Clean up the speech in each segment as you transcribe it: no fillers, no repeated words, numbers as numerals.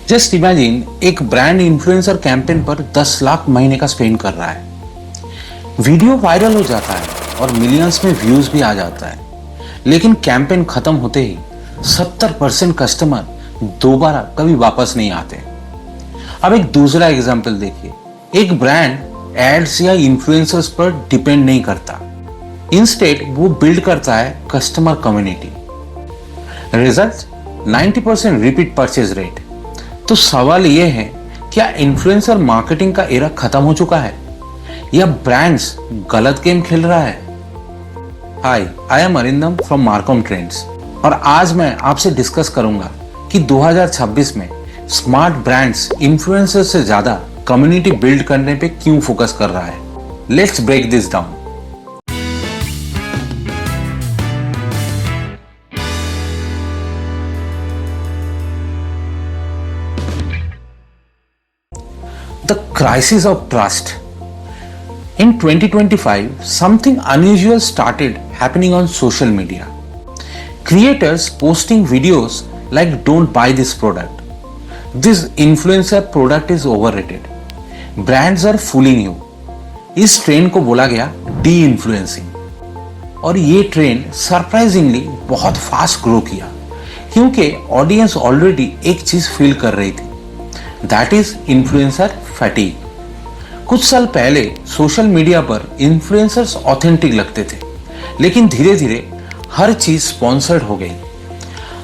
Just imagine एक brand influencer campaign पर 10 लाख महीने का स्पेंड कर रहा है। वीडियो वायरल हो जाता है और मिलियंस में व्यूज भी आ जाता है, लेकिन कैंपेन खत्म होते ही 70% कस्टमर दोबारा कभी वापस नहीं आते। अब एक दूसरा एग्जांपल देखिए। एक ब्रांड एड्स या इन्फ्लुएंसर्स पर डिपेंड नहीं करता, इंस्टेड वो बिल्ड करता है customer community. Result 90% repeat purchase rate. तो सवाल यह है, क्या इन्फ्लुएंसर मार्केटिंग का एरा खत्म हो चुका है या ब्रांड्स गलत गेम खेल रहा है? Hi, I am Arindam from Marcom Trends और आज मैं आपसे डिस्कस करूंगा कि 2026 में स्मार्ट ब्रांड्स इन्फ्लुएंसर से ज्यादा कम्युनिटी बिल्ड करने पे क्यों फोकस कर रहा है। Let's break this down. The crisis of trust. In 2025, something unusual started happening on social media. Creators posting videos like "Don't buy this product. This influencer product is overrated. Brands are fooling you." इस trend को बोला गया D influencing और ये trend surprisingly बहुत fast grow किया, क्योंकि audience already एक चीज फील कर रही थी, दैट इज इन्फ्लुएंसर फैटीग। कुछ साल पहले सोशल मीडिया पर इन्फ्लुएंसर्स ऑथेंटिक लगते थे, लेकिन धीरे धीरे हर चीज स्पॉन्सर्ड हो गई।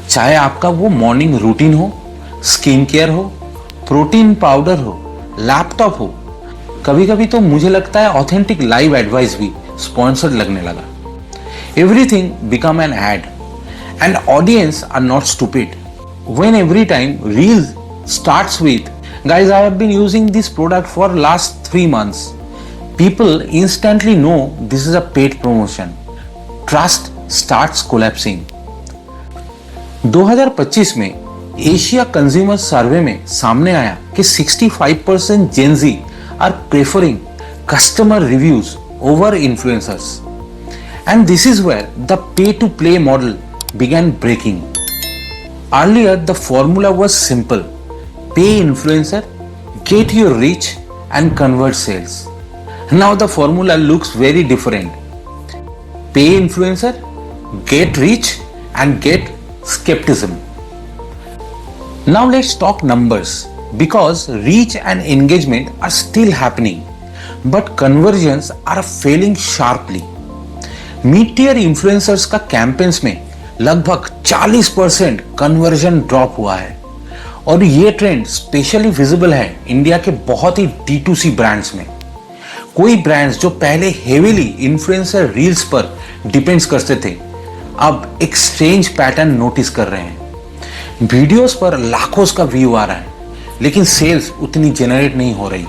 चाहे आपका वो मॉर्निंग रूटीन हो, स्किन केयर हो, प्रोटीन पाउडर हो, लैपटॉप हो, कभी कभी तो मुझे लगता है ऑथेंटिक लाइव एडवाइस भी स्पॉन्सर्ड लगने लगा। Everything become an ad and audience are not stupid when every time reel starts with, "Guys, I have been using this product for last 3 months." People instantly know this is a paid promotion. Trust starts collapsing. 2025 में Asia consumer सर्वे में सामने आया कि 65% Gen Z are preferring customer reviews over influencers. And this is where the pay-to-play model began breaking. Earlier, the formula was simple. Pay influencer, get your reach and convert sales. Now the formula looks very different. Pay influencer, get reach and get skepticism. Now let's talk numbers, because reach and engagement are still happening, but conversions are failing sharply. Mid-tier influencers का campaigns में लगभग 40% conversion drop हुआ है और ये trend specially visible है India के बहुत ही D2C ब्रांड्स में। कोई ब्रांड्स जो पहले हेवीली इन्फ्लुएंसर रील्स पर डिपेंड्स करते थे, अब एक स्ट्रेंज पैटर्न नोटिस कर रहे हैं। वीडियोस पर लाखों का व्यू आ रहा है, लेकिन सेल्स उतनी जनरेट नहीं हो रही,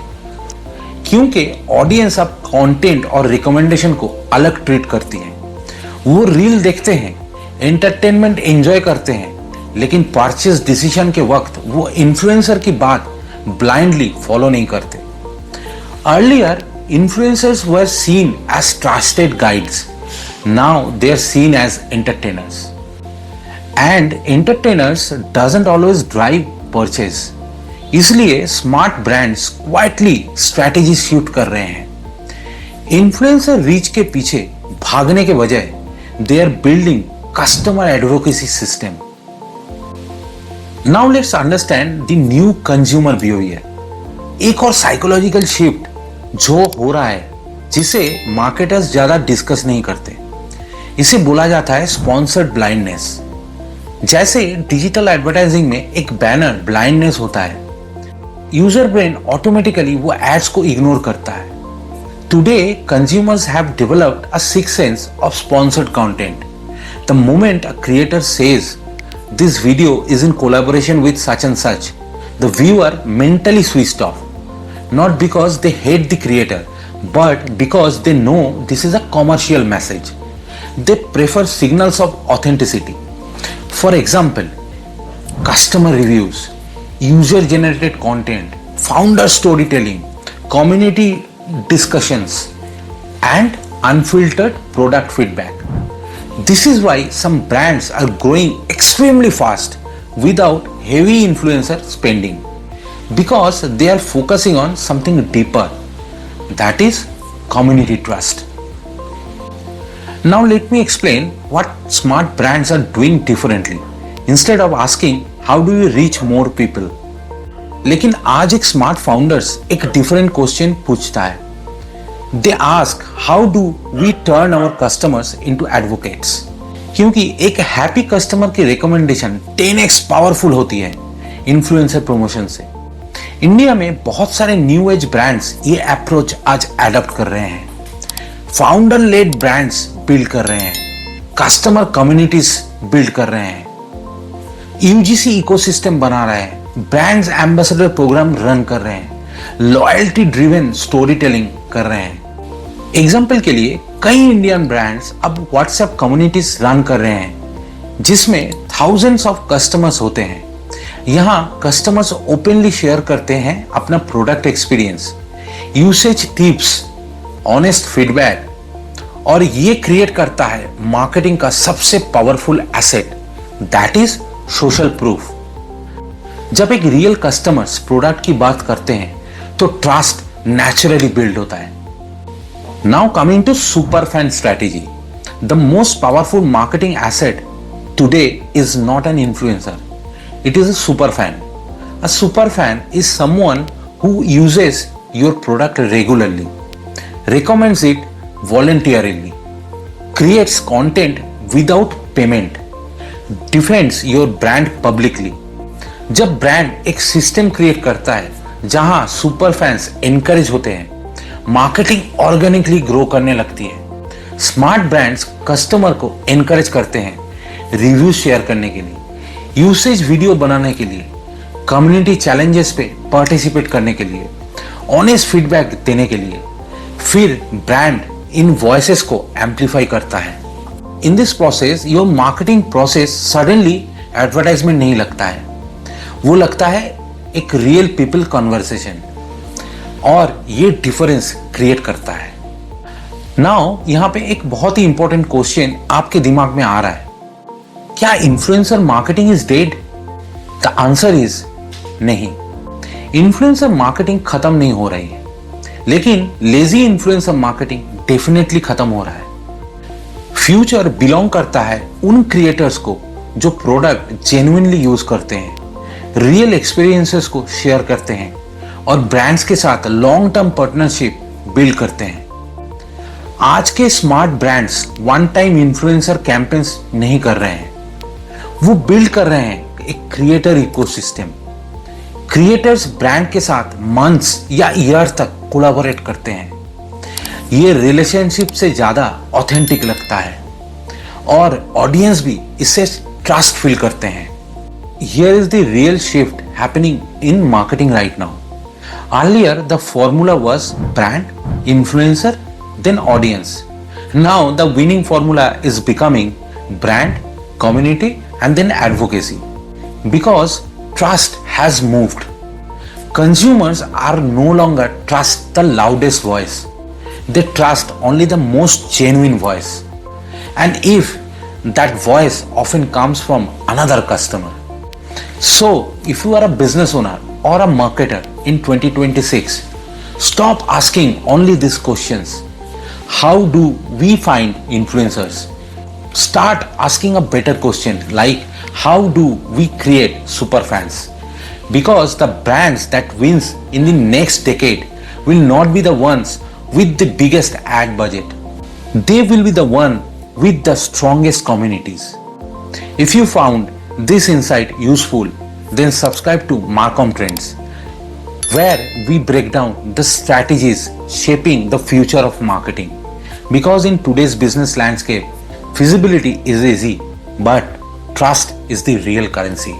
क्योंकि ऑडियंस अब कंटेंट और रिकमेंडेशन को अलग ट्रीट करती है। वो रील देखते हैं, एंटरटेनमेंट एंजॉय करते हैं, लेकिन परचेज डिसीजन के वक्त वो इन्फ्लुएंसर की बात ब्लाइंडली फॉलो नहीं करते। Earlier influencers were seen as trusted guides, now they are seen as entertainers and entertainers doesn't always drive purchase. इसलिए smart brands quietly strategy shoot कर रहे हैं। इन्फ्लुएंसर रीच के पीछे भागने के बजाय they are building customer advocacy system. Now let's understand the new consumer behavior. एक और साइकोलॉजिकल शिफ्ट जो हो रहा है, जिसे मार्केटर्स ज्यादा डिस्कस नहीं करते, इसे बोला जाता है स्पॉन्सर्ड ब्लाइंडनेस। जैसे डिजिटल एडवर्टाइजिंग में एक बैनर ब्लाइंडनेस होता है, यूजर ब्रेन ऑटोमेटिकली वो एड्स को इग्नोर करता है। Today consumers have developed a sixth sense of sponsored content. The moment a creator says this video is in collaboration with such and such, the viewer mentally switched off, not because they hate the creator, but because they know this is a commercial message. They prefer signals of authenticity. For example, customer reviews, user generated content, founder storytelling, community discussions, and unfiltered product feedback. This is why some brands are growing extremely fast without heavy influencer spending because they are focusing on something deeper, that is community trust. Now let me explain what smart brands are doing differently instead of asking how do you reach more people. लेकिन आज एक smart founders एक different question पूछता है. They ask how do we turn our customers into advocates. क्योंकि एक happy customer की recommendation 10x powerful होती है इन्फ्लुएंसर प्रमोशन से. इंडिया में बहुत सारे न्यू एज ब्रांड्स ये अप्रोच आज एडॉप्ट कर रहे हैं. फाउंडर लेड ब्रांड्स बिल्ड कर रहे हैं, कस्टमर कम्युनिटीज बिल्ड कर रहे हैं, यूजीसी इकोसिस्टम बना रहे हैं, ब्रांड्स एम्बेसडर प्रोग्राम रन कर रहे हैं, लॉयल्टी ड्रिवन स्टोरी टेलिंग कर रहे हैं. एग्जाम्पल के लिए कई इंडियन ब्रांड्स अब व्हाट्सएप कम्युनिटीज रन कर रहे हैं जिसमें थाउजेंड्स ऑफ कस्टमर्स होते हैं. यहाँ कस्टमर्स ओपनली शेयर करते हैं अपना product experience, usage tips, honest feedback, और ये क्रिएट करता है मार्केटिंग का सबसे powerful asset, that is social proof. जब एक रियल कस्टमर्स प्रोडक्ट की बात करते हैं तो ट्रस्ट नेचुरली बिल्ड होता है. Now coming to super fan strategy. The most powerful marketing asset today is not an influencer, it is a super fan. A super fan is someone who uses your product regularly, recommends it voluntarily, creates content without payment, defends your brand publicly. जब brand एक system create करता है जहां super fans encourage होते हैं, marketing organically grow करने लगती है. स्मार्ट ब्रांड्स कस्टमर को एनकरेज करते हैं रिव्यू शेयर करने के लिए, यूसेज वीडियो बनाने के लिए, कम्युनिटी चैलेंजेस पे पार्टिसिपेट करने के लिए, ऑनेस्ट फीडबैक देने के लिए. फिर ब्रांड इन वॉइसेस को एम्पलीफाई करता है. In this process your marketing process suddenly advertisement नहीं लगता है, वो लगता है एक रियल पीपल कन्वर्सेशन, और ये डिफरेंस क्रिएट करता है. नाउ यहां पे एक बहुत ही इंपॉर्टेंट क्वेश्चन आपके दिमाग में आ रहा है, क्या influencer marketing is dead? The answer is नहीं. इन्फ्लुएंसर मार्केटिंग खत्म नहीं हो रही है, लेकिन लेजी इन्फ्लुएंसर मार्केटिंग डेफिनेटली खत्म हो रहा है. फ्यूचर बिलोंग करता है उन क्रिएटर्स को जो प्रोडक्ट जेन्युइनली यूज करते हैं, रियल एक्सपीरियंसेस को शेयर करते हैं और ब्रांड्स के साथ लॉन्ग टर्म पार्टनरशिप बिल्ड करते हैं. आज के smart brands one time influencer campaigns नहीं कर रहे हैं, वो बिल्ड कर रहे हैं एक क्रिएटर इकोसिस्टम. क्रिएटर्स ब्रांड के साथ मंथ्स या ईयर तक कोलैबोरेट करते हैं. ये रिलेशनशिप से ज्यादा ऑथेंटिक लगता है और ऑडियंस भी इससे ट्रस्ट फील करते हैं. Here is the real shift happening in marketing right now. Earlier the formula was brand, influencer, then audience. Now the winning formula is becoming brand, community and then advocacy, because trust has moved. Consumers are no longer trust the loudest voice. They trust only the most genuine voice. And if that voice often comes from another customer. So, if you are a business owner or a marketer in 2026, stop asking only these questions. How do we find influencers? Start asking a better question like how do we create super fans? Because the brands that wins in the next decade will not be the ones with the biggest ad budget. They will be the one with the strongest communities. If you found this insight useful, then subscribe to Marcom Trends, where we break down the strategies shaping the future of marketing. Because in today's business landscape, visibility is easy, but trust is the real currency.